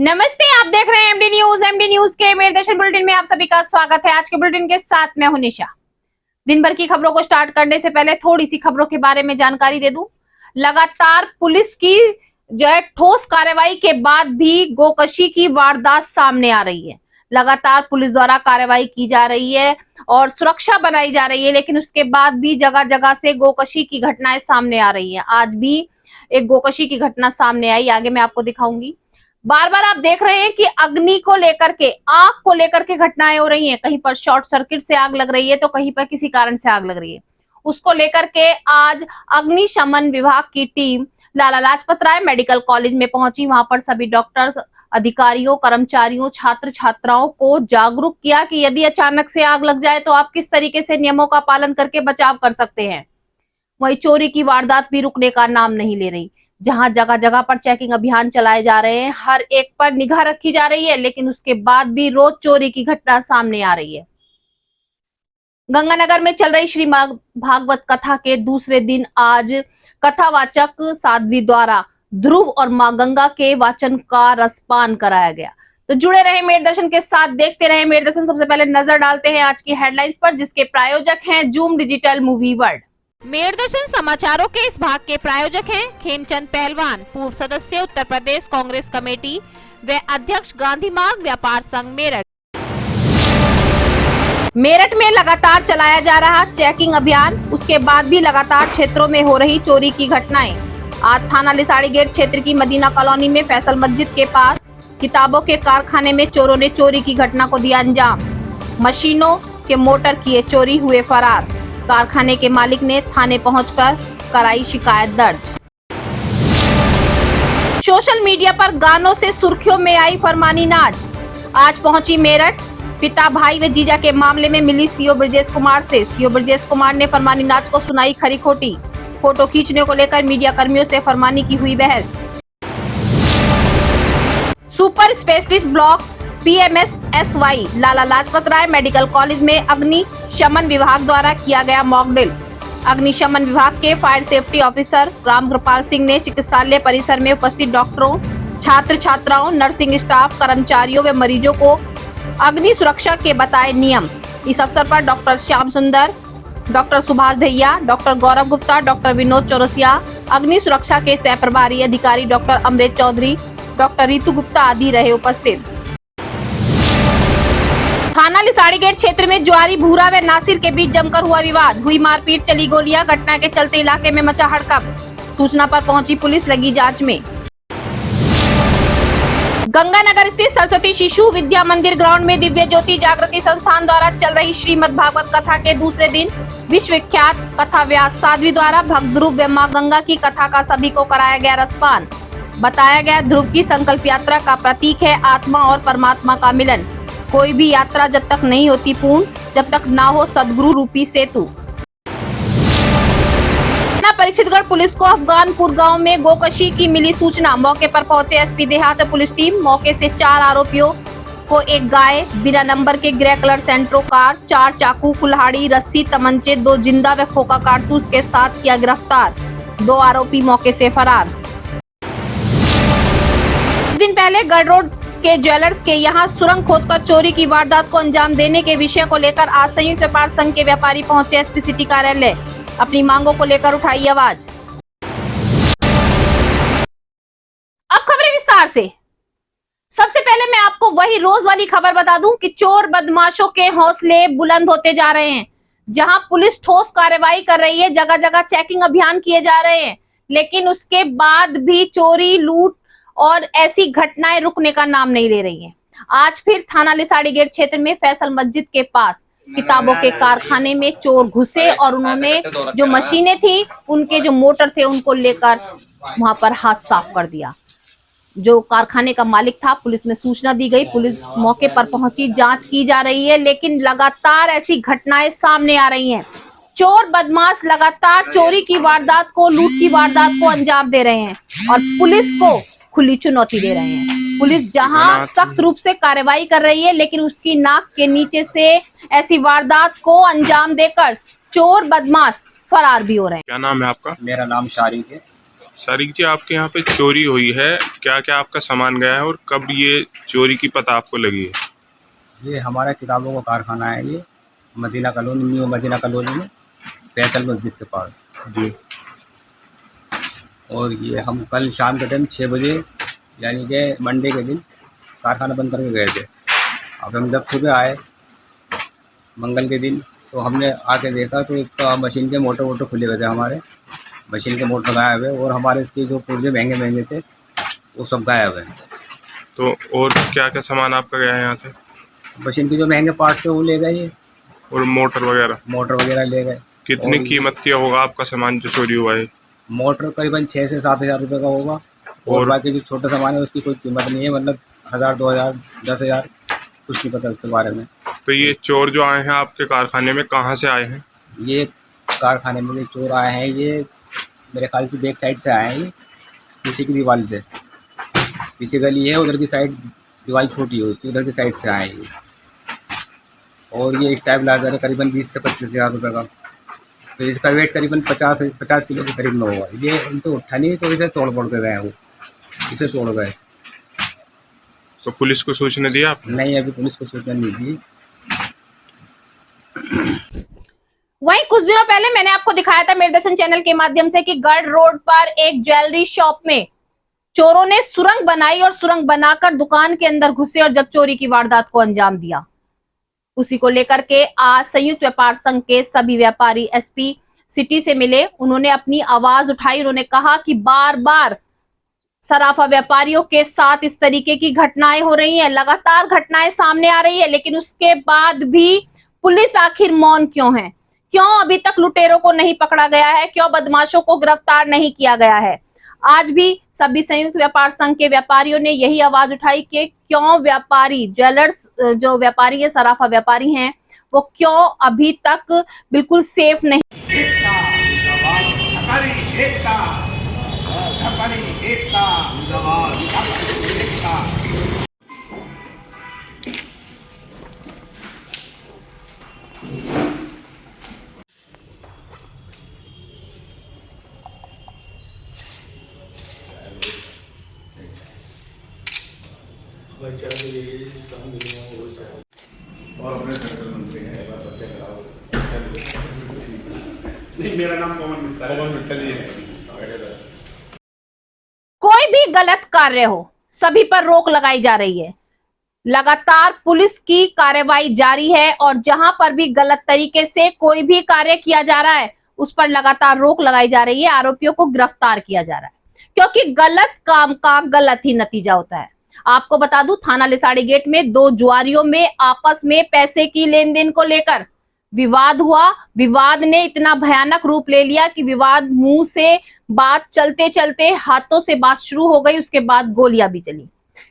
नमस्ते, आप देख रहे हैं एमडी न्यूज। एमडी न्यूज के मेरदर्शन बुलेटिन में आप सभी का स्वागत है। आज के बुलेटिन के साथ मैं हूं निशा। दिन भर की खबरों को स्टार्ट करने से पहले थोड़ी सी खबरों के बारे में जानकारी दे दूं। लगातार पुलिस की ठोस कार्रवाई के बाद भी गोकशी की वारदात सामने आ रही है। लगातार पुलिस द्वारा कार्रवाई की जा रही है और सुरक्षा बनाई जा रही है, लेकिन उसके बाद भी जगह जगह से गोकशी की घटनाएं सामने आ रही है। आज भी एक गोकशी की घटना सामने आई, आगे मैं आपको दिखाऊंगी। बार बार आप देख रहे हैं कि अग्नि को लेकर के, आग को लेकर के घटनाएं हो रही हैं। कहीं पर शॉर्ट सर्किट से आग लग रही है तो कहीं पर किसी कारण से आग लग रही है। उसको लेकर के आज अग्निशमन विभाग की team Lala Lajpat Rai medical college में पहुंची। वहां पर सभी डॉक्टर्स, अधिकारियों, कर्मचारियों, छात्र छात्राओं को जागरूक किया कि यदि अचानक से आग लग जाए तो आप किस तरीके से नियमों का पालन करके बचाव कर सकते हैं। वहीं चोरी की वारदात भी रुकने का नाम नहीं ले रही। जहां जगह जगह पर चेकिंग अभियान चलाए जा रहे हैं, हर एक पर निगाह रखी जा रही है, लेकिन उसके बाद भी रोज चोरी की घटना सामने आ रही है। गंगानगर में चल रही श्रीमद् भागवत कथा के दूसरे दिन आज कथावाचक साध्वी द्वारा ध्रुव और मां गंगा के वाचन का रसपान कराया गया। तो जुड़े रहे मेरदर्शन के साथ, देखते रहे मेरदर्शन। सबसे पहले नजर डालते हैं आज की हेडलाइंस पर, जिसके प्रायोजक हैं जूम डिजिटल मूवी वर्ल्ड। मेरदर्शन समाचारों के इस भाग के प्रायोजक हैं खेमचंद पहलवान, पूर्व सदस्य उत्तर प्रदेश कांग्रेस कमेटी व अध्यक्ष गांधी मार्ग व्यापार संघ मेरठ। मेरठ में लगातार चलाया जा रहा चेकिंग अभियान, उसके बाद भी लगातार क्षेत्रों में हो रही चोरी की घटनाएं। आज थाना लिसाड़ी गेट क्षेत्र की मदीना कॉलोनी में फैसल मस्जिद के पास किताबों के कारखाने में चोरों ने चोरी की घटना को दिया अंजाम। मशीनों के मोटर किए चोरी, हुए फरार। कारखाने के मालिक ने थाने पहुंचकर कराई शिकायत दर्ज। सोशल मीडिया पर गानों से सुर्खियों में आई फरमानी नाज। आज पहुंची मेरठ पिता, भाई व जीजा के मामले में मिली सीओ ब्रजेश कुमार से। सीओ ब्रजेश कुमार ने फरमानी नाच को सुनाई खरी खोटी। फोटो खींचने को लेकर मीडिया कर्मियों से फरमानी की हुई बहस। Super specialist block PMSSY Lala Lajpat Rai medical college में अग्निशमन विभाग द्वारा किया गया मॉक ड्रिल। अग्निशमन विभाग के fire safety officer Ram Kripal Singh ने चिकित्सालय परिसर में उपस्थित डॉक्टरों, छात्र छात्राओं, नर्सिंग स्टाफ, कर्मचारियों व मरीजों को अग्नि सुरक्षा के बताए नियम। इस अवसर पर डॉक्टर श्याम सुंदर, डॉक्टर सुभाष दहिया, डॉक्टर गौरव गुप्ता, डॉक्टर विनोद चौरसिया, अग्नि सुरक्षा के सह प्रभारी अधिकारी डॉक्टर अमृत चौधरी, डॉक्टर रितु गुप्ता आदि रहे उपस्थित। थाना लिसाड़ी गेट क्षेत्र में ज्वारी भूरा व नासिर के बीच जमकर हुआ विवाद, हुई मारपीट, चली गोलियां। घटना के चलते इलाके में मचा हड़कंप। सूचना पर पहुंची पुलिस लगी जांच में। गंगानगर स्थित सरस्वती शिशु विद्या मंदिर ग्राउंड में दिव्य ज्योति जागृति संस्थान द्वारा चल रही श्रीमद् भागवत कथा के दूसरे दिन विश्वविख्यात कथा व्यास साध्वी द्वारा भक्त ध्रुव व मां गंगा की कथा का सभी को कराया गया रसपान। बताया गया, ध्रुव की संकल्प यात्रा का प्रतीक है आत्मा और परमात्मा का मिलन। कोई भी यात्रा जब तक नहीं होती पूर्ण, जब तक ना हो सदगुरु रूपी सेतु। परीक्षितगढ़ पुलिस को अफगानपुर गांव में गोकशी की मिली सूचना। मौके पर पहुंचे SP देहात पुलिस टीम। मौके से 4 आरोपियों को एक गाय, बिना नंबर के ग्रे कलर सेंट्रो कार, 4 चाकू, कुल्हाड़ी, रस्सी, तमंचे, 2 जिंदा व खोखा कारतूस के साथ किया गिरफ्तार। 2 आरोपी मौके से फरार। दिन पहले गढ़ रोड के ज्वेलर्स के यहां सुरंग खोदकर चोरी की वारदात को अंजाम देने के विषय को लेकर आज संयुक्त व्यापार संघ के व्यापारी पहुंचे SP सिटी कार्यालय। अपनी मांगों को लेकर उठाई आवाज। अब खबरें विस्तार से। सबसे पहले मैं आपको वही रोज वाली खबर बता दूं कि चोर बदमाशों के हौसले बुलंद होते जा रहे हैं। जहां पुलिस ठोस कार्रवाई कर रही है, जगह जगह चेकिंग अभियान किए जा रहे हैं, लेकिन उसके बाद भी चोरी, लूट और ऐसी घटनाएं रुकने का नाम नहीं ले रही हैं। आज फिर थाना लिसाड़ी गेट क्षेत्र में फैसल मस्जिद के पास किताबों के कारखाने में चोर घुसे और उन्होंने जो मशीनें थी, उनके जो मोटर थे, उनको लेकर वहां पर हाथ साफ कर दिया। जो कारखाने का मालिक था, पुलिस में सूचना दी गई। पुलिस मौके पर पहुंची, जांच की जा रही है, लेकिन लगातार ऐसी घटनाएं सामने आ रही हैं। चोर बदमाश लगातार चोरी की वारदात को, लूट की वारदात को अंजाम दे रहे हैं और पुलिस को खुली चुनौती दे रहे हैं। पुलिस जहां सख्त रूप से कार्रवाई कर रही है, लेकिन उसकी नाक के नीचे से ऐसी वारदात को अंजाम देकर चोर बदमाश फरार भी हो रहे हैं। क्या नाम है आपका? मेरा नाम शारिक है। सारिक जी, आपके यहाँ पे चोरी हुई है, क्या क्या आपका सामान गया है और कब ये चोरी की पता आपको लगी है? ये हमारा किताबों का कारखाना है। ये Madina colony, new Madina colony में, फैसल मस्जिद के पास। जी। और ये हम कल शाम के टाइम 6 बजे यानी कि मंडे के दिन कारखाना बंद करके गए थे। अब हम जब सुबह आए मंगल के दिन, तो हमने आके देखा तो इसका मशीन के मोटर खुले हुए थे। हमारे मशीन के मोटर गायब है और हमारे इसके जो पुर्जे महंगे थे वो सब गायब है। तो और क्या क्या सामान आपका गया है यहाँ से? मशीन के जो महंगे पार्ट्स थे वो ले गए, और मोटर वगैरह ले गए। कितनी कीमत की होगा आपका सामान जो चोरी हुआ है? मोटर करीबन 6 से 7 हज़ार रुपये का होगा। और बाकी जो छोटा सामान है उसकी कोई कीमत नहीं है, मतलब 1000, 2000, 10,000, कुछ नहीं पता इसके बारे में। तो ये चोर जो आए हैं आपके कारखाने में, कहाँ से आए हैं? ये कारखाने में जो चोर आए हैं ये मेरे ख्याल से बैक साइड से आए हैं। ये पीछे की दीवार से, पीछे गली है उधर की साइड, दीवार छोटी है उसकी, उधर की साइड से आए हैं ये। और ये स्टेबलाइजर है करीबन 20 से 25 हज़ार रुपये का। तो इसका वेट करीबन 50 किलो के करीब में होगा। ये इनसे उठा नहीं तो इसे तोड़ के गए, वो इसे तोड़ गए। तो पुलिस को सूचना दिया आपने? नहीं, अभी पुलिस को सूचना नहीं दी। वहीं कुछ दिनों पहले मैंने आपको दिखाया था मेरे दर्शन चैनल के माध्यम से कि गढ़ रोड पर एक ज्वेलरी शॉप में चोरों ने सुरंग बनाई और सुरंग बनाकर दुकान के अंदर घुसे और जब चोरी की वारदात को अंजाम दिया। उसी को लेकर के आज संयुक्त व्यापार संघ के सभी व्यापारी एसपी सिटी से मिले। उन्होंने अपनी आवाज उठाई। उन्होंने कहा कि बार बार सराफा व्यापारियों के साथ इस तरीके की घटनाएं हो रही हैं, लगातार घटनाएं सामने आ रही है, लेकिन उसके बाद भी पुलिस आखिर मौन क्यों है? क्यों अभी तक लुटेरों को नहीं पकड़ा गया है? क्यों बदमाशों को गिरफ्तार नहीं किया गया है? आज भी सभी संयुक्त व्यापार संघ के व्यापारियों ने यही आवाज उठाई कि क्यों व्यापारी, ज्वेलर्स जो व्यापारी है, सराफा व्यापारी हैं, वो क्यों अभी तक बिल्कुल सेफ नहीं। और अपने सेंट्रल मंत्री हैं, नहीं, मेरा नाम पवन मित्तल ही है। कोई भी गलत कार्य हो, सभी पर रोक लगाई जा रही है। लगातार पुलिस की कार्रवाई जारी है और जहां पर भी गलत तरीके से कोई भी कार्य किया जा रहा है उस पर लगातार रोक लगाई जा रही है। आरोपियों को गिरफ्तार किया जा रहा है, क्योंकि गलत काम का गलत ही नतीजा होता है। आपको बता दूं, थाना लिसाड़ी गेट में 2 जुआरियों में आपस में पैसे की लेन देन को लेकर विवाद हुआ। विवाद ने इतना भयानक रूप ले लिया कि विवाद मुंह से बात चलते चलते हाथों से बात शुरू हो गई। उसके बाद गोलियां भी चली,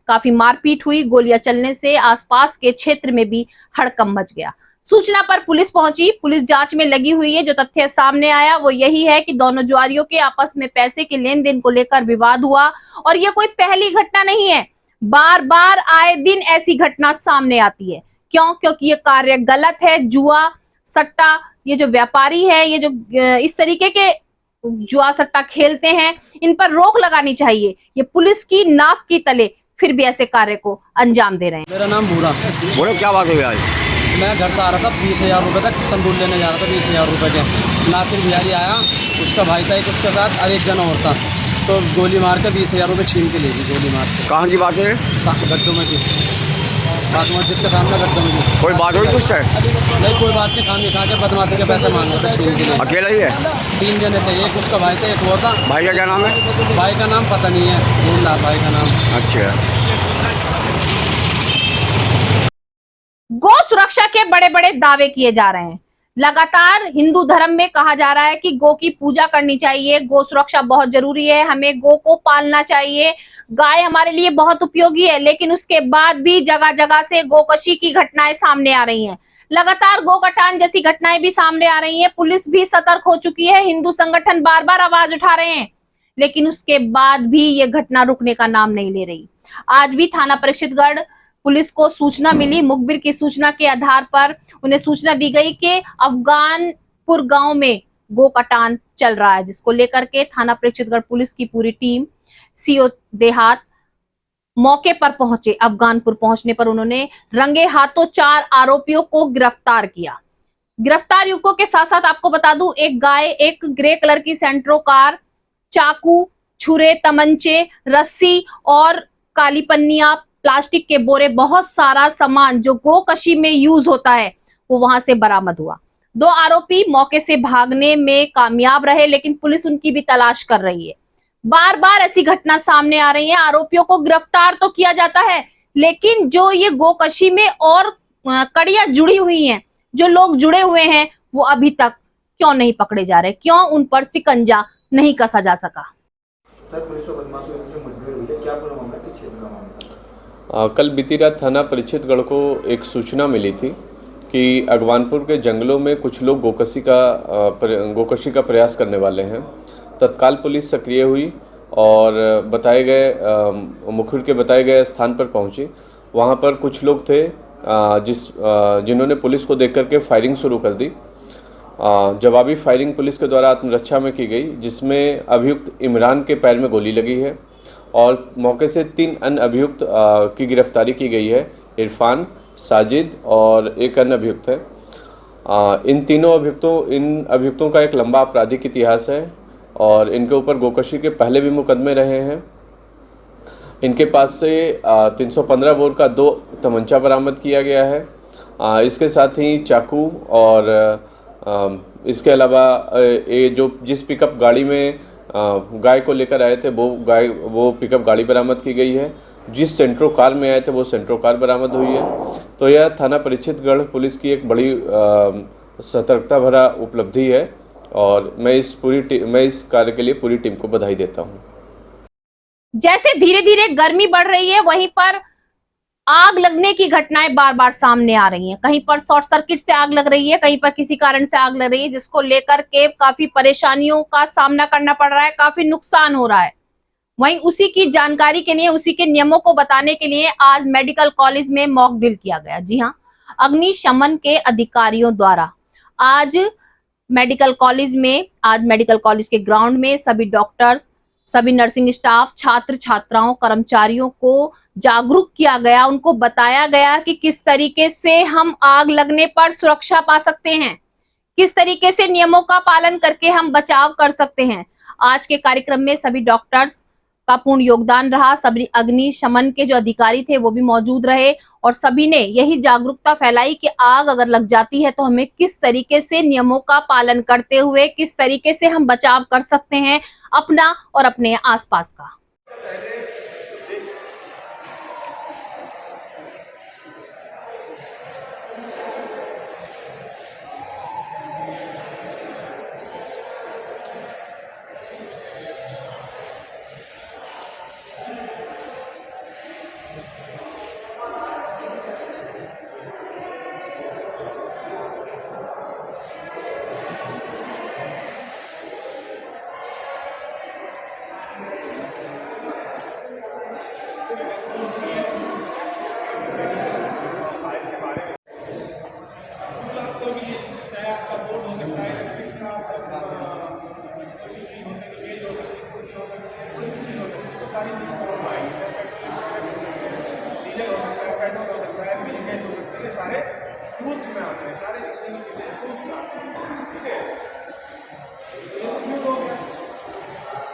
काफी मारपीट हुई। गोलियां चलने से आसपास के क्षेत्र में भी हड़कंप मच गया। सूचना पर पुलिस पहुंची, पुलिस जांच में लगी हुई है। जो तथ्य सामने आया वो यही है कि दोनों जुआरियों के आपस में पैसे के लेन देन को लेकर विवाद हुआ और ये कोई पहली घटना नहीं है। बार बार आए दिन ऐसी घटना सामने आती है। क्यों? क्योंकि ये कार्य गलत है। जुआ सट्टा, ये जो व्यापारी है, ये जो इस तरीके के जुआ सट्टा खेलते हैं, इन पर रोक लगानी चाहिए। ये पुलिस की नाक की तले फिर भी ऐसे कार्य को अंजाम दे रहे हैं। मेरा नाम भूरा। बोलो, क्या बात हुई आज? मैं घर से आ रहा था, 20,000 रुपये तक तंदूर लेने जा रहा था, 20,000 रुपये के। नासिर बिहारी आया, उसका भाई था एक, उसके साथ और एक जना और था, तो गोली मार के 20,000 रुपये छीन के ले ली। गोली मार के। कहाँ की बात है? गड्ढों में थी, बात मस्जिद के सामने गड्ढों में थी। कोई बात हुई कुछ से? नहीं, कोई बात नहीं। खाने खा के बदमाशी के पैसे मांग रहे थे छीन के लिए। अकेला ही है? 3 जने थे, एक उसका भाई था, एक वो था। भाई का क्या नाम है? भाई का नाम पता नहीं है, भूल रहा भाई का नाम। अच्छा। गौ सुरक्षा के बड़े बड़े दावे किए जा रहे हैं। लगातार हिंदू धर्म में कहा जा रहा है कि गौ की पूजा करनी चाहिए, गौ सुरक्षा बहुत जरूरी है, हमें गौ को पालना चाहिए, गाय हमारे लिए बहुत उपयोगी है। लेकिन उसके बाद भी जगह जगह से गोकशी की घटनाएं सामने आ रही हैं। लगातार गौ कटान जैसी घटनाएं भी सामने आ रही हैं। पुलिस भी सतर्क हो चुकी है, हिंदू संगठन बार बार आवाज उठा रहे हैं, लेकिन उसके बाद भी ये घटना रुकने का नाम नहीं ले रही। आज भी थाना परीक्षितगढ़ पुलिस को सूचना मिली, मुखबिर की सूचना के आधार पर उन्हें सूचना दी गई कि अफगानपुर गांव में गो कटान चल रहा है, जिसको लेकर के थाना प्रेक्षितगढ़ पुलिस की पूरी टीम सीओ देहात मौके पर पहुंचे। अफगानपुर पहुंचने पर उन्होंने रंगे हाथों 4 आरोपियों को गिरफ्तार किया। गिरफ्तार युवकों के साथ साथ आपको बता दूं, एक गाय, एक ग्रे कलर की सेंट्रो कार, चाकू, छुरे, तमंचे, रस्सी और काली पन्नियां, प्लास्टिक के बोरे, बहुत सारा सामान जो गोकशी में यूज होता है वो वहां से बरामद हुआ। 2 आरोपी मौके से भागने में कामयाब रहे, लेकिन पुलिस उनकी भी तलाश कर रही है। बार बार ऐसी घटना सामने आ रही है। आरोपियों को गिरफ्तार तो किया जाता है, लेकिन जो ये गोकशी में और कड़ियां जुड़ी हुई हैं, जो लोग जुड़े हुए हैं, वो अभी तक क्यों नहीं पकड़े जा रहे, क्यों उन पर शिकंजा नहीं कसा जा सका। सर, पुलिस और बदमाशों के बीच मुठभेड़ हुई है, क्या पूरा मामला, किस क्षेत्र का मामला? कल बीती रात थाना परीक्षितगढ़ को एक सूचना मिली थी कि अगवानपुर के जंगलों में कुछ लोग गोकशी का प्रयास करने वाले हैं। तत्काल पुलिस सक्रिय हुई और मुखबिर के बताए गए स्थान पर पहुंची। वहां पर कुछ लोग थे जिन्होंने पुलिस को देख करके फायरिंग शुरू कर दी। जवाबी फायरिंग पुलिस के द्वारा आत्मरक्षा में की गई, जिसमें अभियुक्त इमरान के पैर में गोली लगी है और मौके से 3 अन्य अभियुक्त की गिरफ्तारी की गई है। इरफान, साजिद और एक अन्य अभियुक्त है। इन अभियुक्तों का एक लंबा आपराधिक इतिहास है और इनके ऊपर गोकशी के पहले भी मुकदमे रहे हैं। इनके पास से 315 बोर का 2 तमंचा बरामद किया गया है। इसके साथ ही चाकू और इसके अलावा जिस पिकअप गाड़ी में गाय को लेकर आए थे वो पिकअप गाड़ी बरामद की गई है। जिस सेंट्रो कार में आए थे वो सेंट्रो कार बरामद हुई है। तो यह थाना परीक्षितगढ़ पुलिस की एक बड़ी सतर्कता भरा उपलब्धि है और मैं इस कार्य के लिए पूरी टीम को बधाई देता हूँ। जैसे धीरे धीरे गर्मी बढ़ रही है, वहीं पर आग लगने की घटनाएं बार बार सामने आ रही हैं। कहीं पर शॉर्ट सर्किट से आग लग रही है, कहीं पर किसी कारण से आग लग रही है, जिसको लेकर के काफी परेशानियों का सामना करना पड़ रहा है, काफी नुकसान हो रहा है। वहीं उसी की जानकारी के लिए, उसी के नियमों को बताने के लिए आज मेडिकल कॉलेज में मॉक ड्रिल किया गया। जी हाँ, अग्निशमन के अधिकारियों द्वारा आज मेडिकल कॉलेज के ग्राउंड में सभी डॉक्टर्स, सभी नर्सिंग स्टाफ, छात्र छात्राओं, कर्मचारियों को जागरूक किया गया। उनको बताया गया कि किस तरीके से हम आग लगने पर सुरक्षा पा सकते हैं, किस तरीके से नियमों का पालन करके हम बचाव कर सकते हैं। आज के कार्यक्रम में सभी डॉक्टर्स का पूर्ण योगदान रहा। सभी अग्निशमन के जो अधिकारी थे वो भी मौजूद रहे और सभी ने यही जागरूकता फैलाई कि आग अगर लग जाती है तो हमें किस तरीके से नियमों का पालन करते हुए किस तरीके से हम बचाव कर सकते हैं अपना और अपने आसपास का।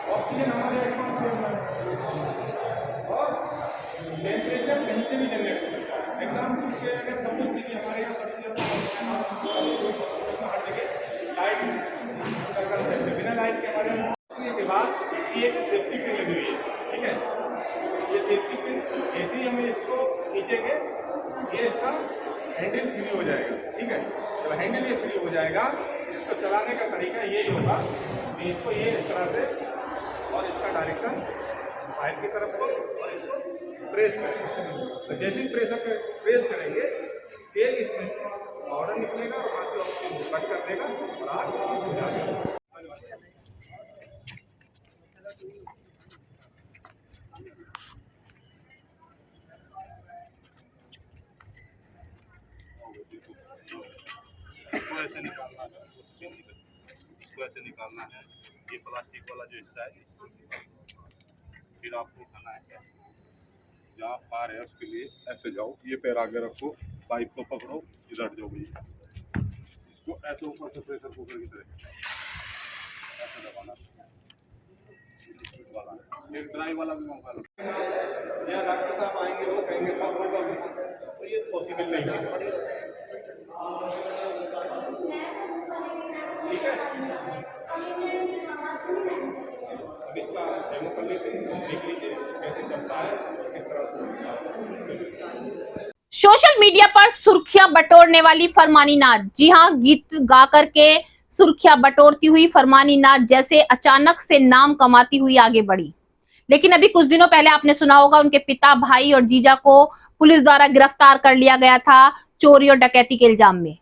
ऑक्सीजन हमारे और टेम्परेचर कहीं से भी जनरेट हो सकता है। एग्जाम्पल के अगर समझ लीजिए हमारे यहाँ सबसे ज़्यादा हर जगह लाइट का कंसेप्ट है। बिना लाइट के हमारे यहाँ के बाद इसकी एक सेफ्टी पिन लगी हुई है, ठीक है। ये सेफ्टी पिन जैसे ही हमें इसको खींचेंगे ये इसका हैंडल फ्री हो जाएगा, ठीक है। जब हैंडल ये फ्री हो जाएगा, इसको चलाने का तरीका यही होगा कि इसको ये इस तरह से और इसका डायरेक्शन फायर की तरफ को और इसको प्रेस करेंगे। तो जैसे ही प्रेस करेंगे तेज इसमें पाउडर निकलेगा और बाकी ऑक्सीजन कट कर देगा और आग हो जाएगा। ऐसे निकालना इसको ऐसे निकालना है, ये प्लास्टिक वाला जो हिस्सा है इसको निकालना। फिर आपको उठाना है ऐसे, जहाँ पार है उसके लिए ऐसे जाओ, ये पैर आगे रखो, पाइप को पकड़ो, इधर जाओ भैया, इसको ऐसे ऊपर से प्रेशर कुकर की तरह ऐसे दबाना। एक ड्राई वाला भी मौका लो, या डॉक्टर साहब आएंगे वो कहेंगे कब होगा, तो ये पॉसिबल नहीं है। ठीक है, अब इसका डेमो कर लेते हैं, देख लीजिए कैसे चलता है और किस तरह से। सोशल मीडिया पर सुर्खियां बटोरने वाली फरमानी नाज, जी हां, गीत गा करके सुर्खियां बटोरती हुई फरमानी नाज जैसे अचानक से नाम कमाती हुई आगे बढ़ी। लेकिन अभी कुछ दिनों पहले आपने सुना होगा उनके पिता, भाई और जीजा को पुलिस द्वारा गिरफ्तार कर लिया गया था चोरी और डकैती के इल्जाम में।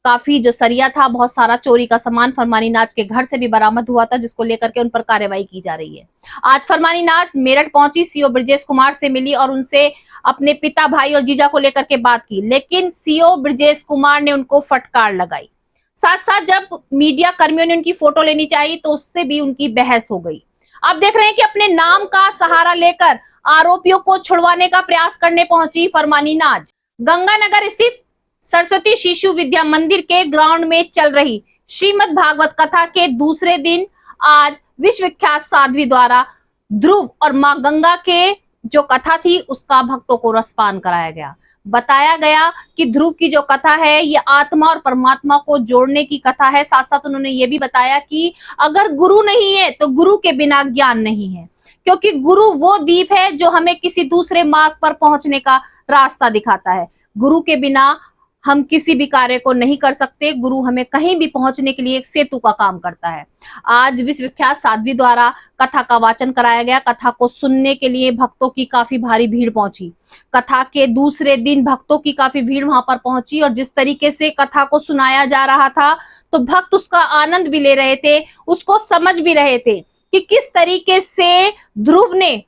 काफी जो सरिया था, बहुत सारा चोरी का सामान फरमानी नाज के घर से भी बरामद हुआ था, जिसको लेकर के उन पर कार्रवाई की जा रही है। आज फरमानी नाज मेरठ पहुंची, सीओ ब्रजेश कुमार से मिली और उनसे अपने पिता, भाई और जीजा को लेकर के बात की। लेकिन सीओ ब्रजेश कुमार ने उनको फटकार लगाई। साथ साथ जब मीडिया कर्मियों ने उनकी फोटो लेनी चाहिए तो उससे भी उनकी बहस हो गई। आप देख रहे हैं कि अपने नाम का सहारा लेकर आरोपियों को छुड़वाने का प्रयास करने पहुंची फरमानी नाज। गंगानगर स्थित सरस्वती शिशु विद्या मंदिर के ग्राउंड में चल रही श्रीमद् भागवत कथा के दूसरे दिन आज विश्व विख्यात साध्वी द्वारा ध्रुव और मां गंगा के जो कथा थी उसका भक्तों को रसपान कराया गया। बताया गया कि ध्रुव की जो कथा है ये आत्मा और परमात्मा को जोड़ने की कथा है। साथ साथ उन्होंने ये भी बताया कि अगर गुरु नहीं है तो गुरु के बिना ज्ञान नहीं है, क्योंकि गुरु वो दीप है जो हमें किसी दूसरे मार्ग पर पहुंचने का रास्ता दिखाता है। गुरु के बिना हम किसी भी कार्य को नहीं कर सकते। गुरु हमें कहीं भी पहुंचने के लिए एक सेतु का काम करता है। आज विश्व विख्यात साध्वी द्वारा कथा का वाचन कराया गया। कथा को सुनने के लिए भक्तों की काफी भारी भीड़ पहुंची। कथा के दूसरे दिन भक्तों की काफी भीड़ वहां पर पहुंची और जिस तरीके से कथा को सुनाया जा रहा था तो भक्त उसका आनंद भी ले रहे थे, उसको समझ भी रहे थे कि किस तरीके से ध्रुव ने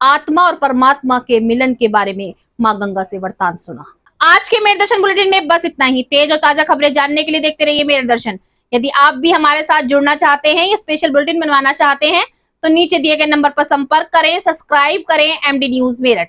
आत्मा और परमात्मा के मिलन के बारे में मां गंगा से वरदान सुना। आज के मेरे दर्शन बुलेटिन में बस इतना ही। तेज और ताजा खबरें जानने के लिए देखते रहिए मेरे दर्शन। यदि आप भी हमारे साथ जुड़ना चाहते हैं या स्पेशल बुलेटिन बनवाना चाहते हैं तो नीचे दिए गए नंबर पर संपर्क करें, सब्सक्राइब करें एमडी न्यूज मेरठ।